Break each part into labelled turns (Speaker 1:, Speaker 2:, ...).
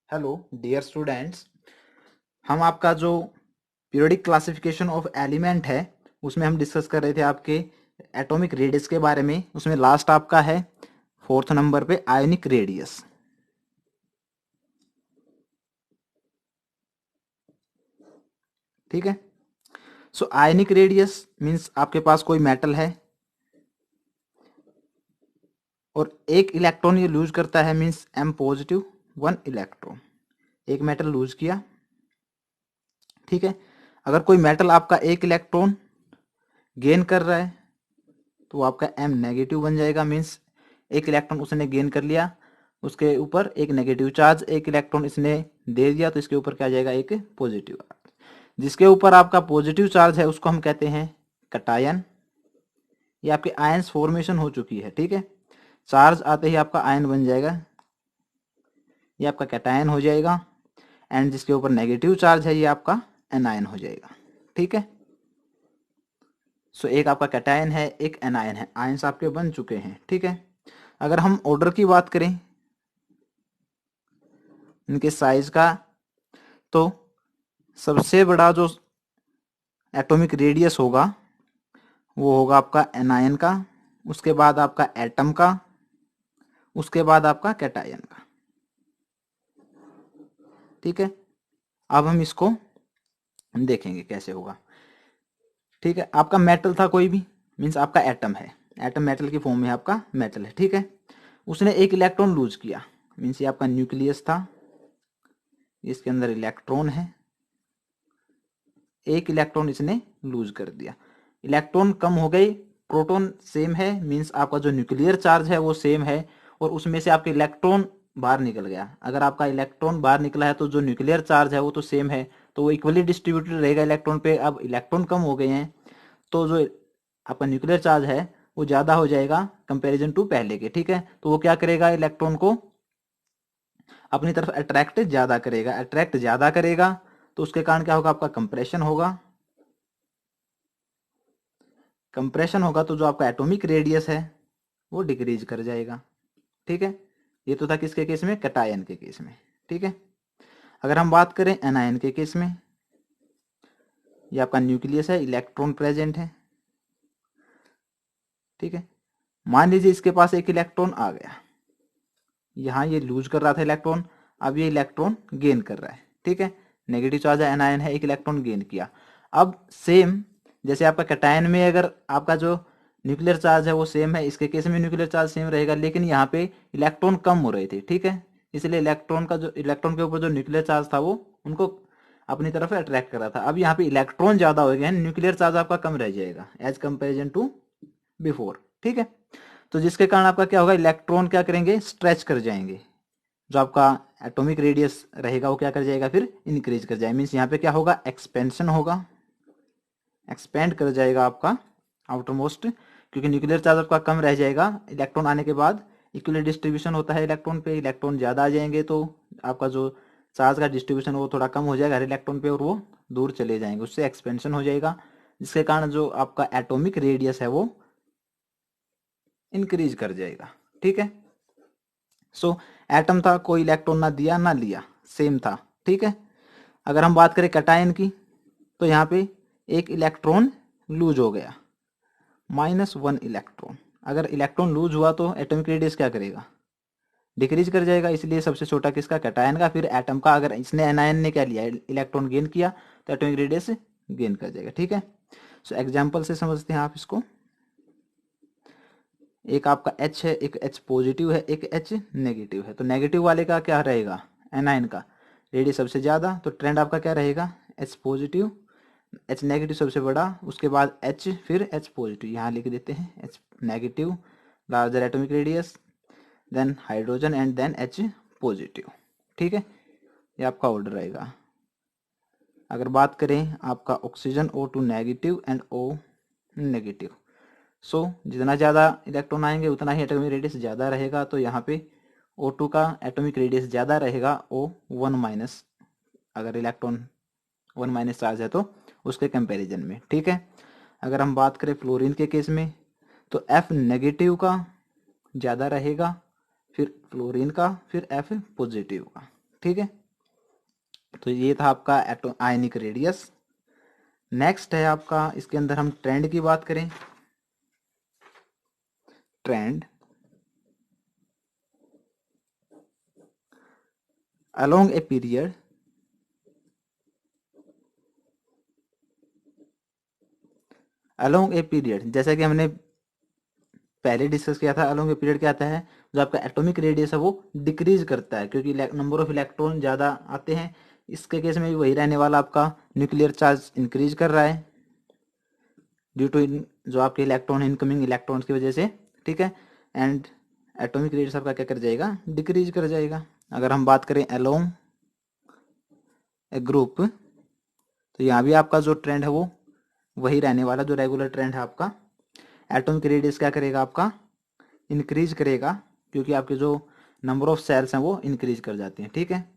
Speaker 1: Hello dear students. हम आपका जो पीरियोडिक क्लासिफिकेशन ऑफ एलिमेंट है उसमें हम डिस्कस कर रहे थे आपके एटॉमिक रेडियस के बारे में। उसमें लास्ट आपका है 4th नंबर पे आयोनिक रेडियस। ठीक है। सो आयोनिक रेडियस मीन्स आपके पास कोई मेटल है और एक इलेक्ट्रॉन ये लूज करता है, मीन्स एम पॉजिटिव 1 इलेक्ट्रॉन एक मेटल लूज किया। ठीक है। अगर कोई मेटल आपका एक इलेक्ट्रॉन गेन कर रहा है तो वो आपका एम नेगेटिव बन जाएगा, मीन्स एक इलेक्ट्रॉन उसने गेन कर लिया, उसके ऊपर एक नेगेटिव चार्ज एक इलेक्ट्रॉन इसने दे दिया तो इसके ऊपर क्या जाएगा, एक पॉजिटिव। जिसके ऊपर आपका पॉजिटिव चार्ज है उसको हम कहते हैं कटायन। ये आपके आयंस फॉर्मेशन हो चुकी है। ठीक है। चार्ज आते ही आपका आयन बन जाएगा, ये आपका कैटायन हो जाएगा। एंड जिसके ऊपर नेगेटिव चार्ज है ये आपका एनायन हो जाएगा। ठीक है। सो एक आपका कैटायन है, एक एनायन है, आयंस आपके बन चुके हैं। ठीक है। अगर हम ऑर्डर की बात करें इनके साइज का, तो सबसे बड़ा जो एटॉमिक रेडियस होगा वो होगा आपका एनायन का, उसके बाद आपका एटम का, उसके बाद आपका कैटायन का। ठीक है। अब हम इसको देखेंगे कैसे होगा। ठीक है। आपका मेटल था कोई भी, मीन्स आपका एटम है, एटम मेटल की फॉर्म में आपका मेटल है। ठीक है। उसने एक इलेक्ट्रॉन लूज किया, मीन्स ये आपका न्यूक्लियस था, इसके अंदर इलेक्ट्रॉन है, एक इलेक्ट्रॉन इसने लूज कर दिया, इलेक्ट्रॉन कम हो गई, प्रोटॉन सेम है, मीन्स आपका जो न्यूक्लियर चार्ज है वो सेम है, और उसमें से आपके इलेक्ट्रॉन बाहर निकल गया। अगर आपका इलेक्ट्रॉन बाहर निकला है तो जो न्यूक्लियर चार्ज है वो तो सेम है, तो वो इक्वली डिस्ट्रीब्यूटेड रहेगा इलेक्ट्रॉन पे। अब इलेक्ट्रॉन कम हो गए हैं तो जो आपका न्यूक्लियर चार्ज है वो ज़्यादा हो जाएगा कंपेरिजन टू पहले के। ठीक है। तो वो क्या करेगा, इलेक्ट्रॉन को अपनी तरफ अट्रैक्ट ज़्यादा करेगा, अट्रैक्ट ज़्यादा करेगा तो उसके कारण क्या होगा, आपका कंप्रेशन होगा। कंप्रेशन होगा तो जो आपका एटॉमिक रेडियस है वो डिक्रीज कर जाएगा। ठीक है। ये तो था किसके केस में, कैटायन के केस में। ठीक है। अगर हम बात करें एनायन के केस में, ये आपका न्यूक्लियस है, इलेक्ट्रॉन प्रेजेंट है। ठीक है। मान लीजिए इसके पास एक इलेक्ट्रॉन आ गया, यहाँ ये लूज कर रहा था इलेक्ट्रॉन, अब ये इलेक्ट्रॉन गेन कर रहा है। ठीक है। नेगेटिव चार्ज है, एनायन है, एक इलेक्ट्रॉन गेन किया। अब सेम जैसे आपका कैटायन में अगर आपका जो न्यूक्लियर चार्ज है वो सेम है, इसके केस में न्यूक्लियर चार्ज सेम रहेगा, लेकिन यहाँ पे इलेक्ट्रॉन कम हो रहे थे। ठीक है। इसलिए इलेक्ट्रॉन के ऊपर जो न्यूक्लियर चार्ज था वो उनको अपनी तरफ अट्रैक्ट कर रहा था। अब यहाँ पे इलेक्ट्रॉन ज्यादा हो गए हैं, न्यूक्लियर चार्ज आपका कम रह जाएगा एज कंपेरिजन टू बिफोर। ठीक है। तो जिसके कारण आपका क्या होगा, इलेक्ट्रॉन क्या करेंगे, स्ट्रेच कर जाएंगे, जो आपका एटॉमिक रेडियस रहेगा वो क्या कर जाएगा, फिर इंक्रीज कर जाएगा। मीन्स यहाँ पे क्या होगा, एक्सपेंशन होगा, एक्सपेंड कर जाएगा आपका आउटर मोस्ट, क्योंकि न्यूक्लियर चार्ज आपका कम रह जाएगा। इलेक्ट्रॉन आने के बाद इक्वली डिस्ट्रीब्यूशन होता है इलेक्ट्रॉन पे, इलेक्ट्रॉन ज़्यादा आ जाएंगे तो आपका जो चार्ज का डिस्ट्रीब्यूशन वो थोड़ा कम हो जाएगा हर इलेक्ट्रॉन पे और वो दूर चले जाएंगे, उससे एक्सपेंशन हो जाएगा, जिसके कारण जो आपका एटॉमिक रेडियस है वो इंक्रीज कर जाएगा। ठीक है। सो एटम था, कोई इलेक्ट्रॉन ना दिया ना लिया, सेम था। ठीक है। अगर हम बात करें कैटायन की, तो यहाँ पे एक इलेक्ट्रॉन लूज हो गया, -1 इलेक्ट्रॉन। अगर इलेक्ट्रॉन लूज हुआ तो एटॉमिक रेडियस क्या करेगा, डिक्रीज कर जाएगा, इसलिए सबसे छोटा किसका, कैटायन का। फिर एटम का, अगर इसने एनायन ने क्या लिया, इलेक्ट्रॉन गेन किया तो एटॉमिक रेडियस गेन कर जाएगा। ठीक है। सो एग्जाम्पल से समझते हैं आप इसको। एक आपका H है, एक H पॉजिटिव है, एक H नेगेटिव है, तो नेगेटिव वाले का क्या रहेगा, एनायन का रेडियस सबसे ज़्यादा, तो ट्रेंड आपका क्या रहेगा, H पॉजिटिव, H नेगेटिव सबसे बड़ा, उसके बाद H, फिर H पॉजिटिव, यहाँ लिख देते हैं H negative, larger atomic radius, then hydrogen and then H positive. ठीक है। ये आपका ऑर्डर रहेगा। अगर बात करें आपका oxygen O2 negative and O negative, so जितना ज़्यादा इलेक्ट्रॉन आएंगे उतना ही एटॉमिक रेडियस ज़्यादा रहेगा, तो यहाँ पे O2 का एटॉमिक रेडियस ज़्यादा रहेगा, O1 माइनस, अगर इलेक्ट्रॉन 1 माइनस चार्ज है तो उसके कंपैरिजन में। ठीक है। अगर हम बात करें फ्लोरीन के केस में, तो F नेगेटिव का ज़्यादा रहेगा, फिर फ्लोरीन का, फिर F पॉजिटिव का। ठीक है, तो ये था आपका आयनिक रेडियस। नेक्स्ट है आपका, इसके अंदर हम ट्रेंड की बात करें। ट्रेंड along a period जैसा कि हमने पहले डिस्कस किया था, अलोंग ए पीरियड क्या आता है, जो आपका एटॉमिक रेडियस है वो डिक्रीज करता है क्योंकि नंबर ऑफ इलेक्ट्रॉन ज़्यादा आते हैं। इसके केस में भी वही रहने वाला, आपका न्यूक्लियर चार्ज इंक्रीज कर रहा है ड्यू टू जो आपके इलेक्ट्रॉन है इनकमिंग इलेक्ट्रॉन्स की वजह से, ठीक है। एंड एटॉमिक रेडियस आपका क्या कर जाएगा, डिक्रीज कर जाएगा। अगर हम बात करें अलोंग ए ग्रुप, तो यहाँ भी आपका जो ट्रेंड है वो वही रहने वाला, जो रेगुलर ट्रेंड है आपका। एटॉमिक रेडियस क्या करेगा, आपका इंक्रीज करेगा क्योंकि आपके जो नंबर ऑफ सेल्स हैं वो इंक्रीज कर जाते हैं, ठीक है।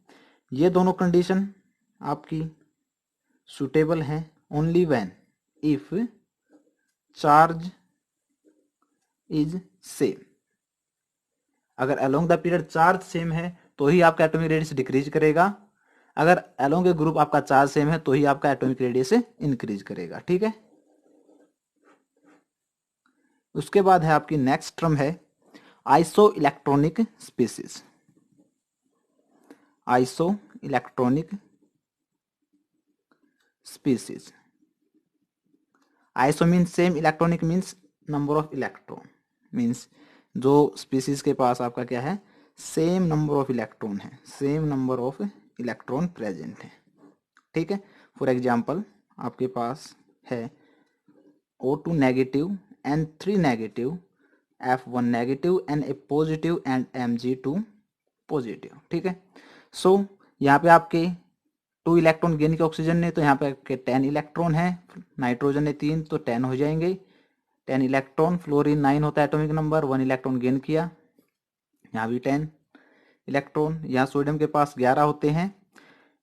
Speaker 1: ये दोनों कंडीशन आपकी सुटेबल हैं only when if charge is same. अगर along the period charge same है तो ही आपका एटॉमिक रेडियस डिक्रीज करेगा, अगर अलोंग ए ग्रुप आपका चार्ज सेम है तो ही आपका एटॉमिक रेडियस इंक्रीज करेगा, ठीक है। उसके बाद है आपकी नेक्स्ट टर्म है iso electronic species. Iso electronic species, iso means same, electronic means number of electron, means जो स्पीसीज के पास आपका क्या है, सेम नंबर ऑफ इलेक्ट्रॉन है, same number of electron present है, ठीक है। फॉर एग्जांपल आपके पास है O2 negative N3 negative, F1 negative Na positive and Mg2 positive, ठीक है। सो यहाँ पे आपके 2 इलेक्ट्रॉन गेन के ऑक्सीजन ने, तो यहाँ पे आपके 10 इलेक्ट्रॉन है, नाइट्रोजन ने 3 तो 10 हो जाएंगे, 10 इलेक्ट्रॉन। फ्लोरीन 9 होता है एटॉमिक नंबर, 1 इलेक्ट्रॉन गेन किया, यहाँ भी 10 इलेक्ट्रॉन। यहाँ सोडियम के पास 11 होते हैं,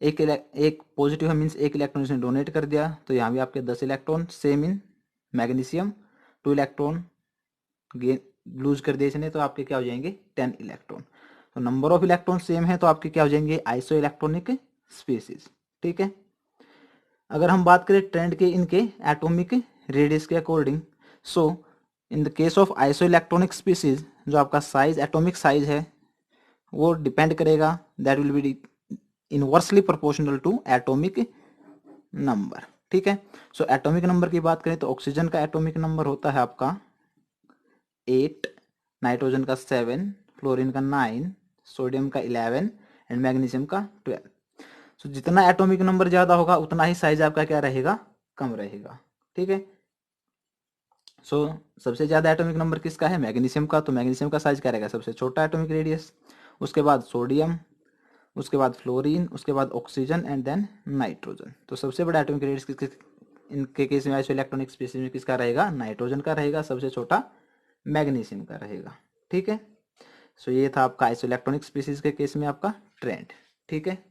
Speaker 1: एक पॉजिटिव है मीन्स एक इलेक्ट्रॉन इसने डोनेट कर दिया, तो यहाँ भी आपके 10 electron. Same in magnesium, 2 electron gain lose कर दिए इसने, तो आपके क्या हो जाएंगे 10 इलेक्ट्रॉन। तो नंबर ऑफ इलेक्ट्रॉन सेम है तो आपके क्या हो जाएंगे आइसो इलेक्ट्रॉनिक स्पीसीज, ठीक है। अगर हम बात करें ट्रेंड के इनके एटॉमिक रेडियस के according, so in the case of isoelectronic species जो आपका साइज एटॉमिक साइज है वो डिपेंड करेगा, that will be inversely proportional to atomic number, ठीक है। सो एटॉमिक नंबर की बात करें तो ऑक्सीजन का एटॉमिक नंबर होता है आपका 8, नाइट्रोजन का 7, फ्लोरीन का 9, सोडियम का 11 एंड मैग्नीशियम का 12। सो जितना एटॉमिक नंबर ज्यादा होगा उतना ही साइज आपका क्या रहेगा, कम रहेगा, ठीक है। सो सबसे ज्यादा एटॉमिक नंबर किसका है, मैग्नीशियम का, तो मैग्नीशियम का साइज क्या रहेगा, सबसे छोटा एटॉमिक रेडियस। उसके बाद सोडियम, उसके बाद फ्लोरीन, उसके बाद ऑक्सीजन एंड देन नाइट्रोजन। तो सबसे बड़ा एटॉमिक रेडियस इनके केस में आइसो इलेक्ट्रॉनिक स्पीसीज में किसका रहेगा, नाइट्रोजन का रहेगा, सबसे छोटा मैग्नीशियम का रहेगा, ठीक है। सो ये था आपका आइसो इलेक्ट्रॉनिक स्पीसीज के केस में आपका ट्रेंड, ठीक है।